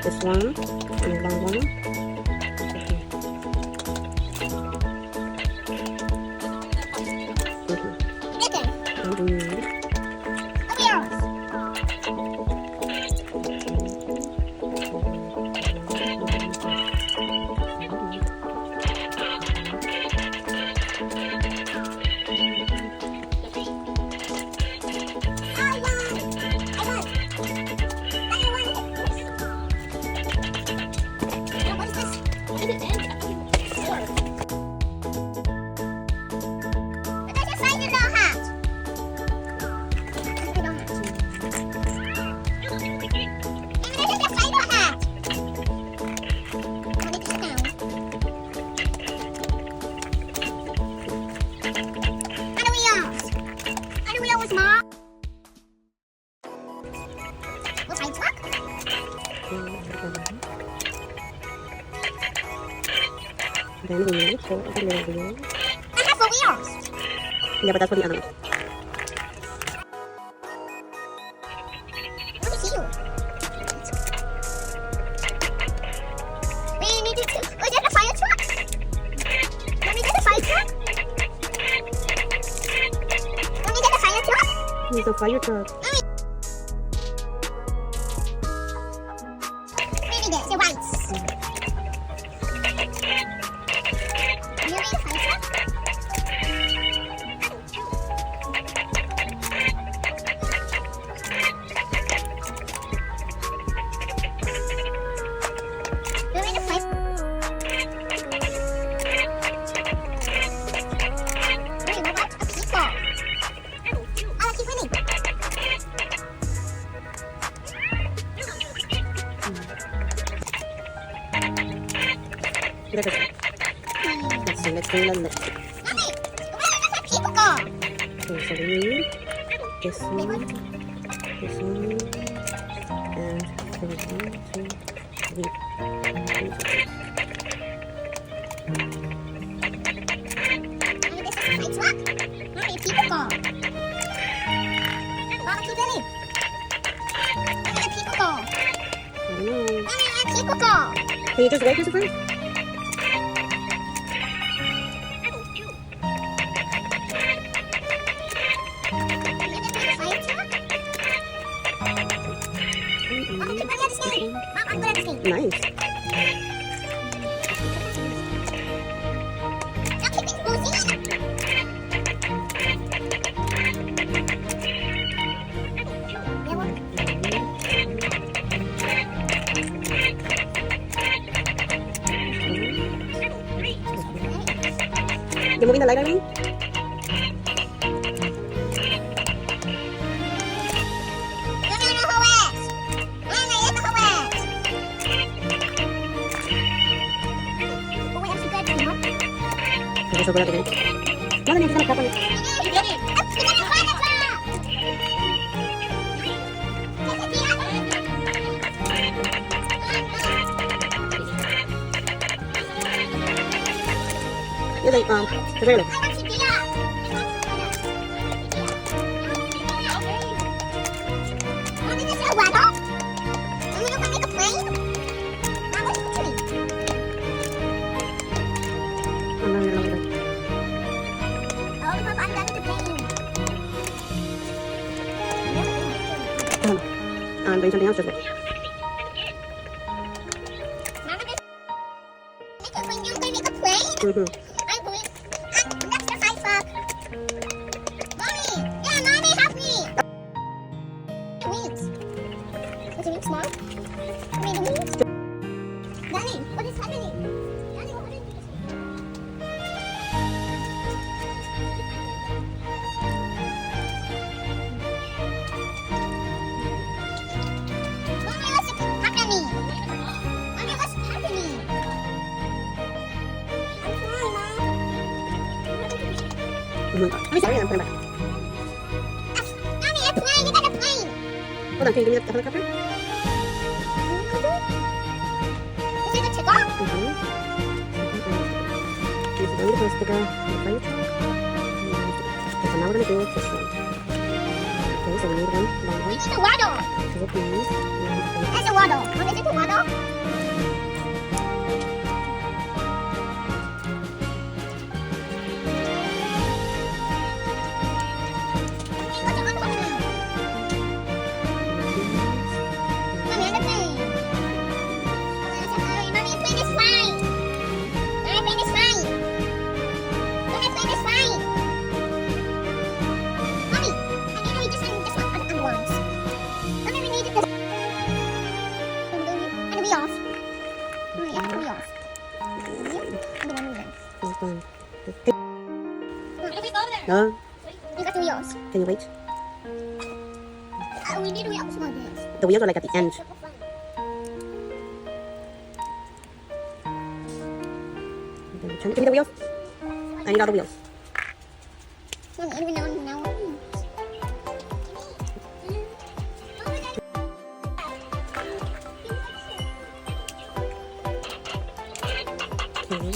This one and the long one. Then wheels, so the little wheels. I have 4 wheels. Yeah, but that's for the other one. Let me see you. We need to. Oh, there's a fire truck. Can we get a fire truck? Can we get a fire truck? There's a fire truck. Maybe there's a white. Let's see, let's bring the next one. Okay, so we need this one, and this one, 2, 3. Can you just wait, Christopher? Nice. You're moving the light, Irene? So good again. No, no, no, just gonna tap You're like, the very left. on doing something else, just look. Mama, when you're going to make a plane, I'm going. That's the high fuck. Mommy, yeah, mommy, help me. Wings. Was the wing small? I mean, the wings. Danny, what is happening? Danny, what is Mommy, what's happening? Mommy, what's happening? I'm fine, Mom. Let me sorry, and I'm putting it back. Mommy, a plane, you got a plane. Hold on, can you give me the helicopter? Is it a takeoff? This is going to press the girl on the plate. Okay, so now we're going to do this one. Okay, so we need one long We one. need a waddle. So it means That's a waddle. What is it, a waddle? no. You got the wheels. Can you wait? We need wheels for this. The wheels are like at the end. Okay, give me the wheels. I need all the wheels. Okay.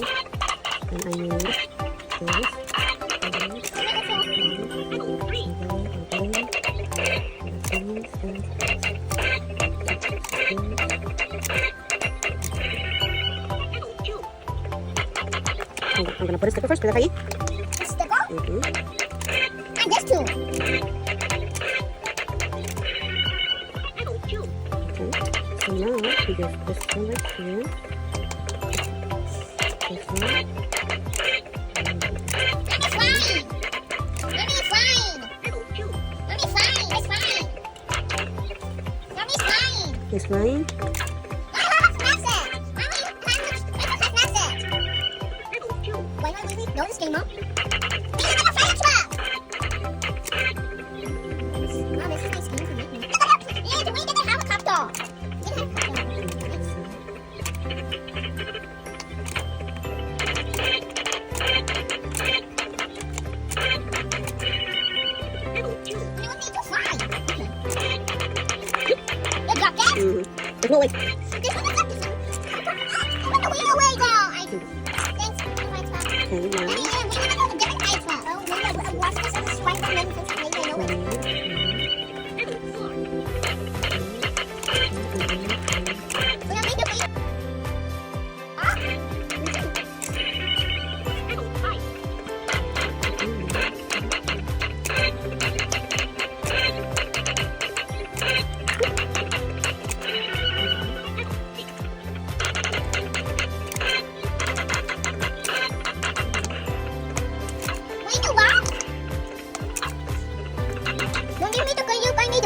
And I need this. I'm gonna put a sticker first, because I eat. A sticker? And this too. Okay. So now we get this one right here. This one. Mommy's fine. Mommy's fine. Mommy's fine. It's fine. Mommy's fine. It's flying. Know this game, Mom? Hey, look at the fire truck! Wow, this is a nice game for me. Yeah, we get a helicopter. Get a helicopter. You want me to fly? You got that? There's no way. There's one that's up. Put the wheel away, girl. Thanks. Okay, now.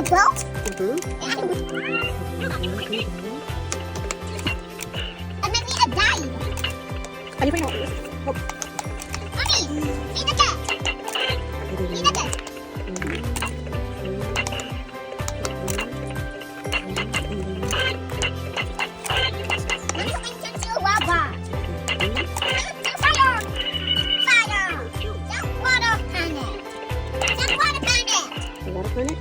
Boat? Mm-hmm. And then we a dive. Are you bring it? Oh. Mommy, see the jet. See the jet. Mommy, something turns to a lava. Fire! Fire! Jump water planet. Jump water planet. The water planet?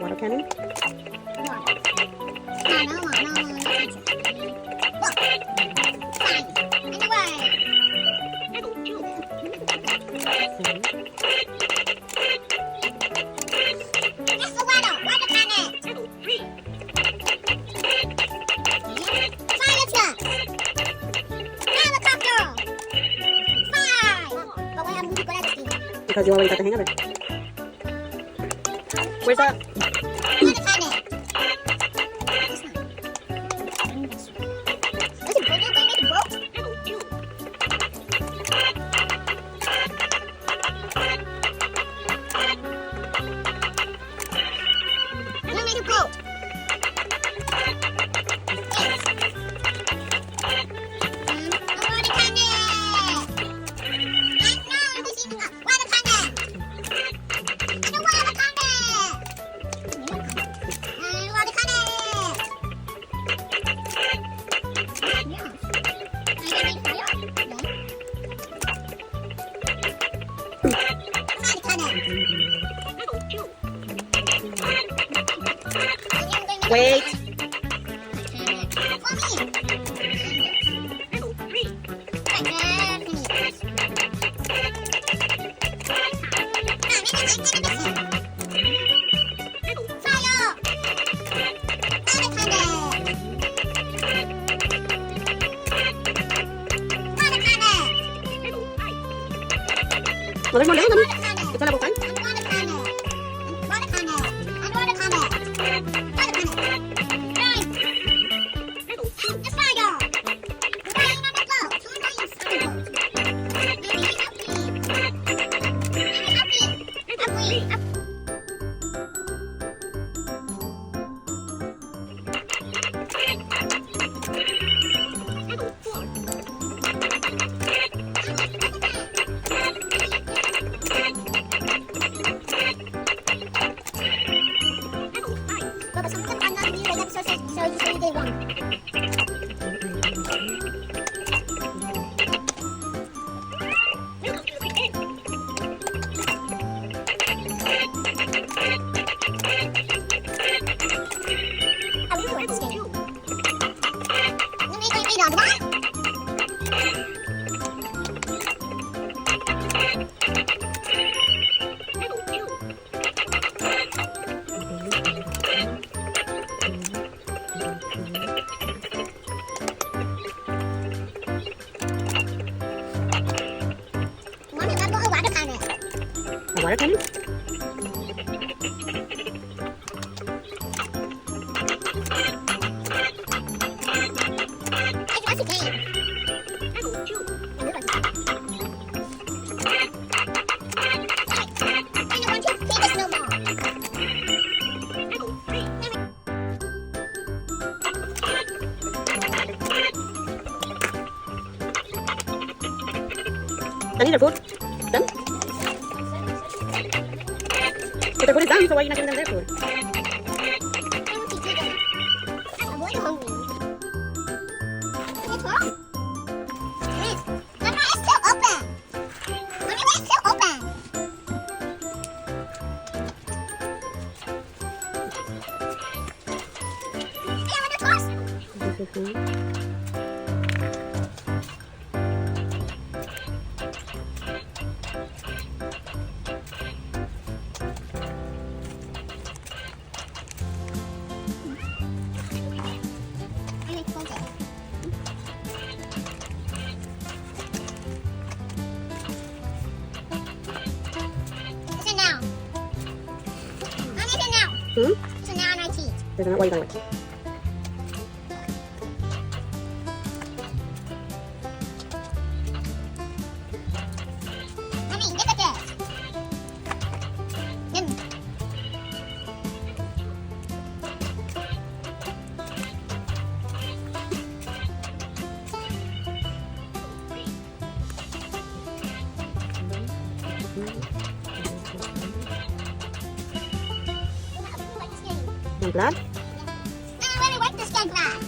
Water cannon? No more. Look. Fine. And away. That's the water. Water cannon. Fire truck. Helicopter. Fire. But why I'm moving that thing? Because you already got the hang of it. Where's that? Water cannon. This one. Was it bigger than the boat? You made a boat. Yes. Water cannon. Water cannon. Water cannon. Water cannon. Wait. Well, there's more down them. It's on a time. A water cannon? I need their food. Done? But their food is done, so why are you not giving them their food? I'm really hungry. Can you talk? Yes. Mama, it's still open. Mommy, it's still open. Hey, I want to toss. Hmm? So now on our teeth. There's another, what are you going with? Mommy, look at this. And blood? Let me wipe this dead glass.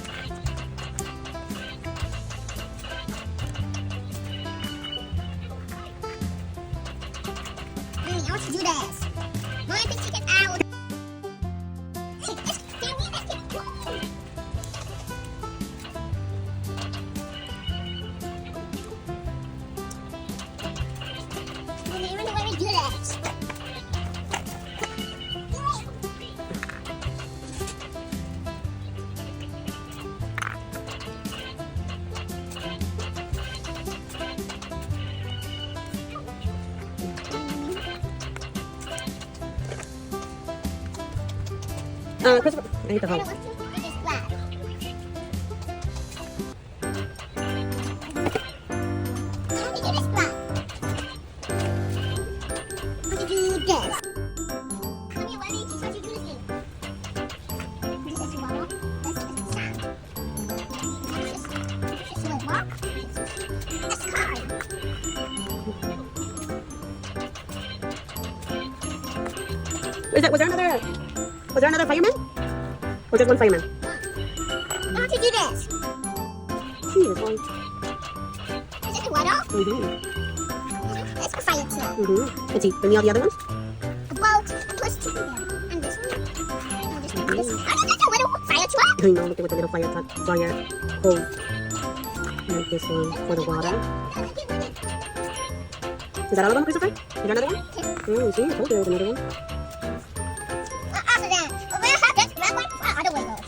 Mommy, I want to do this. Mommy, please take it out. Hey, let's get it. Christopher, I hate the hose. It is black. How do you do this black? How do you do this? Come here, Webby. Teach how to do this thing. This is water. This is sand. This is rock. That's card. Was there another fireman? Or just one fireman? How do you do this? Cheese, one. Is it water? It's a fire truck. Let's see, bring me all the other ones. A boat plus two of them. And this one. And this one. This one. I don't know, little fire truck. I know, look at the little fire hose. And this one for the water. Is that all of them, Christopher? Is there another one? Oh, see, I told you there was another one. After that, we'll have this red one for other windows.